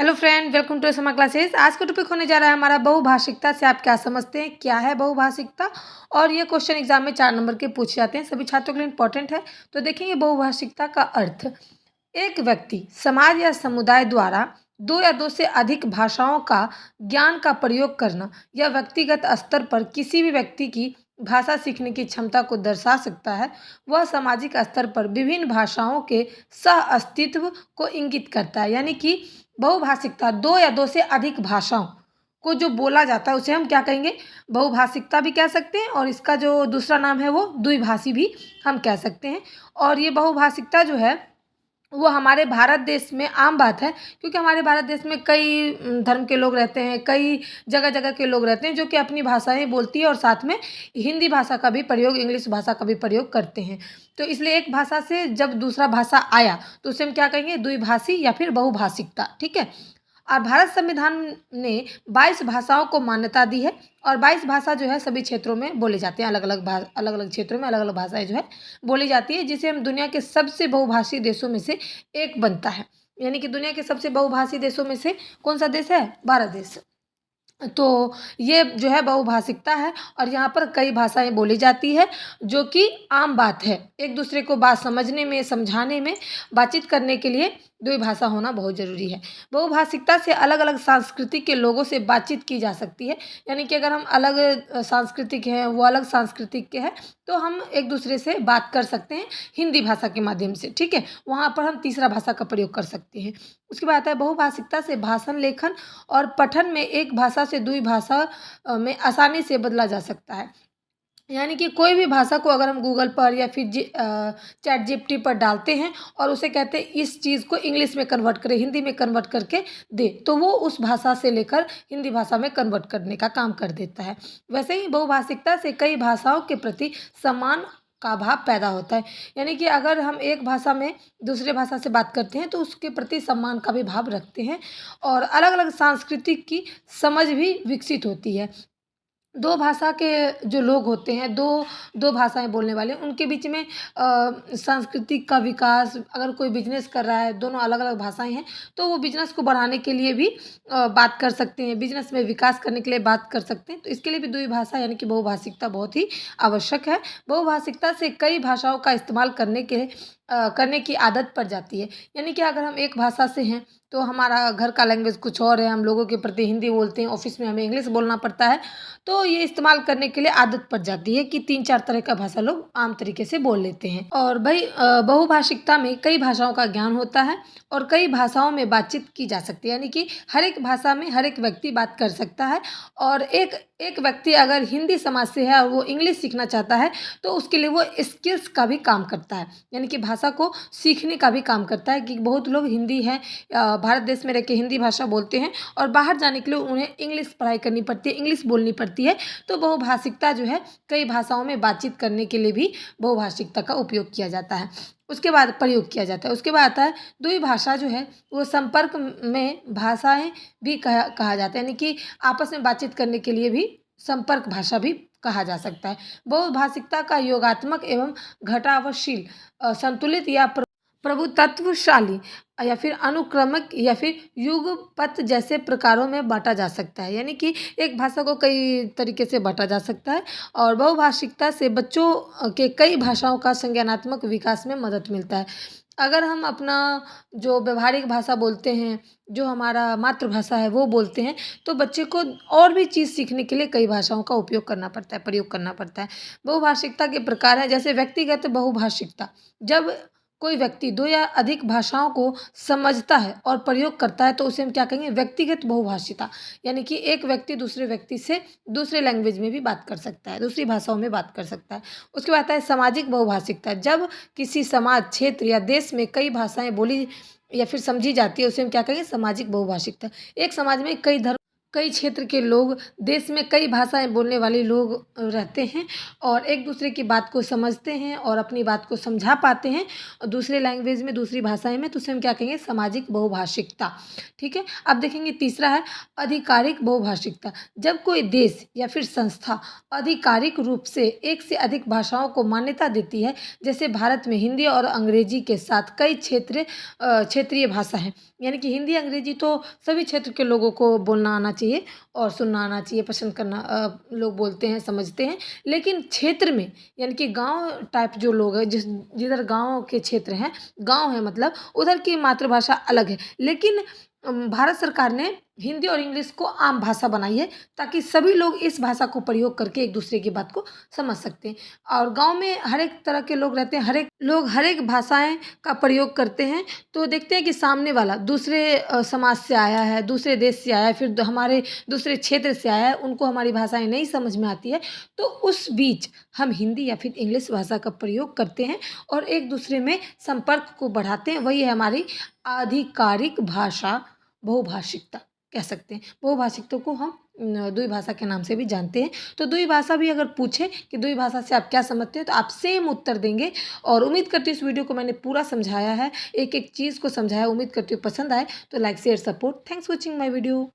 Hello friend, welcome to समा classes. आज का टॉपिक होने जा रहा है हमारा बहुभाषिकता से आप क्या समझते हैं, क्या है बहुभाषिकता। और ये क्वेश्चन एग्जाम में 4 नंबर के पूछे जाते हैं, सभी छात्रों के लिए इंपॉर्टेंट है। तो देखेंगे बहुभाषिकता का अर्थ। एक व्यक्ति, समाज या समुदाय द्वारा दो या दो से अधिक भाषाओं का ज्ञान का प्रयोग करना या व्यक्तिगत स्तर पर किसी भी व्यक्ति की भाषा सीखने की क्षमता को दर्शा सकता है। वह सामाजिक स्तर पर विभिन्न भाषाओं के सह अस्तित्व को इंगित करता है। यानी कि बहुभाषिकता दो या दो से अधिक भाषाओं को जो बोला जाता है उसे हम क्या कहेंगे, बहुभाषिकता भी कह सकते हैं। और इसका जो दूसरा नाम है वो द्विभाषी भी हम कह सकते हैं। और ये बहुभाषिकता जो है वो हमारे भारत देश में आम बात है, क्योंकि हमारे भारत देश में कई धर्म के लोग रहते हैं, कई जगह जगह के लोग रहते हैं जो कि अपनी भाषाएं बोलती है और साथ में हिंदी भाषा का भी प्रयोग, इंग्लिश भाषा का भी प्रयोग करते हैं। तो इसलिए एक भाषा से जब दूसरा भाषा आया तो उसे हम क्या कहेंगे, द्विभाषी या फिर बहुभाषिकता। ठीक है। और भारत संविधान ने 22 भाषाओं को मान्यता दी है। और 22 भाषा जो है सभी क्षेत्रों में बोले जाते हैं, अलग अलग क्षेत्रों में अलग अलग भाषाएं जो है बोली जाती है, जिसे हम दुनिया के सबसे बहुभाषी देशों में से एक बनता है। यानी कि दुनिया के सबसे बहुभाषी देशों में से कौन सा देश है, भारत देश। तो ये जो है बहुभाषिकता है और यहाँ पर कई भाषाएं बोली जाती है, जो कि आम बात है। एक दूसरे को बात समझने में, समझाने में, बातचीत करने के लिए द्विभाषा होना बहुत ज़रूरी है। बहुभाषिकता से अलग अलग संस्कृति के लोगों से बातचीत की जा सकती है। यानी कि अगर हम अलग सांस्कृतिक हैं, वो अलग सांस्कृतिक के हैं, तो हम एक दूसरे से बात कर सकते हैं हिंदी भाषा के माध्यम से। ठीक है, वहाँ पर हम तीसरा भाषा का प्रयोग कर सकते हैं। उसके बाद आता है बहुभाषिकता से भाषण, लेखन और पठन में एक भाषा से दूसरी भाषा में आसानी से बदला जा सकता है। यानी कि कोई भी भाषा को अगर हम गूगल पर या फिर चैट जीपीटी पर डालते हैं और उसे कहते हैं इस चीज़ को इंग्लिश में कन्वर्ट करें, हिंदी में कन्वर्ट करके दे, तो वो उस भाषा से लेकर हिंदी भाषा में कन्वर्ट करने का काम कर देता है। वैसे ही बहुभाषिकता से कई भाषाओं के प्रति सम्मान का भाव पैदा होता है। यानी कि अगर हम एक भाषा में दूसरे भाषा से बात करते हैं तो उसके प्रति सम्मान का भी भाव रखते हैं और अलग अलग सांस्कृतिक की समझ भी विकसित होती है। दो भाषा के जो लोग होते हैं, दो दो भाषाएं बोलने वाले, उनके बीच में सांस्कृतिक का विकास, अगर कोई बिजनेस कर रहा है, दोनों अलग अलग भाषाएं हैं, तो वो बिजनेस को बढ़ाने के लिए भी बात कर सकते हैं, बिजनेस में विकास करने के लिए बात कर सकते हैं। तो इसके लिए भी द्विभाषा यानी कि बहुभाषिकता बहुत ही आवश्यक है। बहुभाषिकता से कई भाषाओं का इस्तेमाल करने की आदत पड़ जाती है। यानी कि अगर हम एक भाषा से हैं तो हमारा घर का लैंग्वेज कुछ और है, हम लोगों के प्रति हिंदी बोलते हैं, ऑफिस में हमें इंग्लिश बोलना पड़ता है, तो ये इस्तेमाल करने के लिए आदत पड़ जाती है कि 3-4 तरह का भाषा लोग आम तरीके से बोल लेते हैं। और भाई बहुभाषिकता में कई भाषाओं का ज्ञान होता है और कई भाषाओं में बातचीत की जा सकती है। यानी कि हर एक भाषा में हर एक व्यक्ति बात कर सकता है। और एक एक व्यक्ति अगर हिंदी समाज से है और वो इंग्लिश सीखना चाहता है तो उसके लिए वो स्किल्स का भी काम करता है, यानी कि भाषा को सीखने का भी काम करता है। कि बहुत लोग हिंदी हैं, भारत देश में रह के हिंदी भाषा बोलते हैं और बाहर जाने के लिए उन्हें इंग्लिश पढ़ाई करनी पड़ती है, इंग्लिश बोलनी पड़ती है। तो बहुभाषिकता जो है कई भाषाओं में बातचीत करने के लिए भी बहुभाषिकता का उपयोग किया जाता है, उसके बाद प्रयोग किया जाता है। उसके बाद आता है द्विभाषा जो है वो संपर्क में भाषाएं भी कहा जाता है, यानी कि आपस में बातचीत करने के लिए भी संपर्क भाषा भी कहा जा सकता है। बहुभाषिकता का योगात्मक एवं घटावशील, संतुलित या प्रभुत्वशाली या फिर अनुक्रमिक या फिर युगपत जैसे प्रकारों में बांटा जा सकता है। यानी कि एक भाषा को कई तरीके से बांटा जा सकता है। और बहुभाषिकता से बच्चों के कई भाषाओं का संज्ञानात्मक विकास में मदद मिलता है। अगर हम अपना जो व्यवहारिक भाषा बोलते हैं, जो हमारा मातृभाषा है वो बोलते हैं, तो बच्चे को और भी चीज़ सीखने के लिए कई भाषाओं का उपयोग करना पड़ता है, प्रयोग करना पड़ता है। बहुभाषिकता के प्रकार हैं, जैसे व्यक्तिगत बहुभाषिकता। जब कोई व्यक्ति दो या अधिक भाषाओं को समझता है और प्रयोग करता है तो उसे हम क्या कहेंगे, व्यक्तिगत बहुभाषिता। यानी कि एक व्यक्ति दूसरे व्यक्ति से दूसरे लैंग्वेज में भी बात कर सकता है, दूसरी भाषाओं में बात कर सकता है। उसके बाद आता है सामाजिक बहुभाषिकता। जब किसी समाज, क्षेत्र या देश में कई भाषाएं बोली या फिर समझी जाती है उसे हम क्या कहेंगे, सामाजिक बहुभाषिकता। एक समाज में कई धर्म कई क्षेत्र के लोग, देश में कई भाषाएं बोलने वाले लोग रहते हैं और एक दूसरे की बात को समझते हैं और अपनी बात को समझा पाते हैं और दूसरे लैंग्वेज में, दूसरी भाषाएं में, तो उसे हम क्या कहेंगे, सामाजिक बहुभाषिकता। ठीक है। अब देखेंगे तीसरा है आधिकारिक बहुभाषिकता। जब कोई देश या फिर संस्था आधिकारिक रूप से एक से अधिक भाषाओं को मान्यता देती है, जैसे भारत में हिंदी और अंग्रेजी के साथ कई क्षेत्रीय भाषा हैं। यानी कि हिंदी अंग्रेजी तो सभी क्षेत्र के लोगों को बोलना आना चाहिए और सुनना आना चाहिए, पसंद करना लोग बोलते हैं, समझते हैं। लेकिन क्षेत्र में, यानी कि गांव टाइप जो लोग हैं, जिधर गांव के क्षेत्र हैं, गांव है मतलब, उधर की मातृभाषा अलग है। लेकिन भारत सरकार ने हिंदी और इंग्लिश को आम भाषा बनाई है, ताकि सभी लोग इस भाषा को प्रयोग करके एक दूसरे की बात को समझ सकते हैं। और गांव में हर एक तरह के लोग रहते हैं, हर एक लोग हर एक भाषाएं का प्रयोग करते हैं। तो देखते हैं कि सामने वाला दूसरे समाज से आया है, दूसरे देश से आया है, फिर हमारे दूसरे क्षेत्र से आया है, उनको हमारी भाषाएं नहीं समझ में आती है, तो उस बीच हम हिंदी या फिर इंग्लिश भाषा का प्रयोग करते हैं और एक दूसरे में संपर्क को बढ़ाते हैं। वही है हमारी आधिकारिक भाषा बहुभाषिकता कह सकते हैं। बहुभाषिकता को हम द्विभाषा के नाम से भी जानते हैं। तो द्विभाषा भी अगर पूछे कि द्विभाषा से आप क्या समझते हैं, तो आप सेम उत्तर देंगे। और उम्मीद करती हूँ इस वीडियो को मैंने पूरा समझाया है, एक एक चीज़ को समझाया। उम्मीद करती हूँ पसंद आए, तो like share support. Thanks watching my video.